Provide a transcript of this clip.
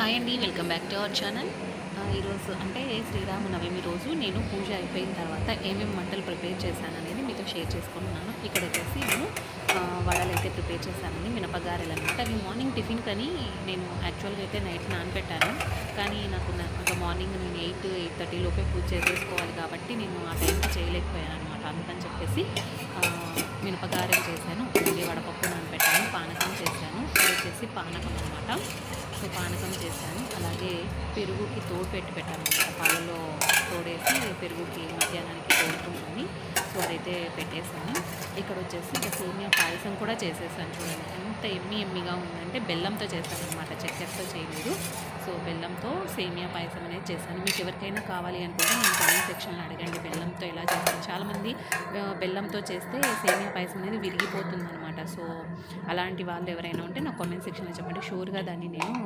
Hi అండి, welcome back to our channel. ఈరోజు అంటే శ్రీరామనవమి రోజు నేను పూజ అయిపోయిన తర్వాత ఏమేమి వంటలు ప్రిపేర్ చేశాననేది మీతో షేర్ చేసుకుంటున్నాను. ఇక్కడ వచ్చేసి నేను వడలు అయితే ప్రిపేర్ చేశానండి, మినపగారెలు అనమాట. అవి మార్నింగ్ టిఫిన్ కానీ నేను యాక్చువల్గా అయితే నైట్ నానబెట్టాను. కానీ నాకు ఇంకా మార్నింగ్ నేను 8-8:30 లోపే పూజ చేసేసుకోవాలి కాబట్టి నేను ఆ టైంకి చేయలేకపోయాను అనమాట. అందుకని చెప్పేసి మినపగారెలు చేశాను, మళ్ళీ వడపప్పు నానబెట్టాను, పానకం చేశాను. ఇది వచ్చేసి పానకం అనమాట. సో పానకం చేశాను. అలాగే పెరుగుకి తోడు పెట్టాను అనమాట. పాలలో తోడేసి పెరుగుకి మధ్యాహ్నానికి తోడుకుంటుంది. సో అదైతే పెట్టేశాను. ఇక్కడ వచ్చేసి ఇంకా సేమియా పాయసం కూడా చేసేసాను. చూడండి ఎంత ఎమ్మిగా ఉందంటే, బెల్లంతో చేశాను అనమాట, చక్కెరతో చేయలేదు. సో బెల్లంతో సేమియా పాయసం అనేది చేశాను. మీకు ఎవరికైనా కావాలి అనుకుంటే నేను కామెంట్ సెక్షన్లో అడగండి బెల్లంతో ఎలా చేస్తాను. చాలామంది బెల్లంతో చేస్తే సేమియా పాయసం అనేది విరిగిపోతుంది అనమాట. సో అలాంటి వాళ్ళు ఎవరైనా ఉంటే నాకు కామెంట్ సెక్షన్లో చెప్పండి. షూర్గా దాన్ని నేను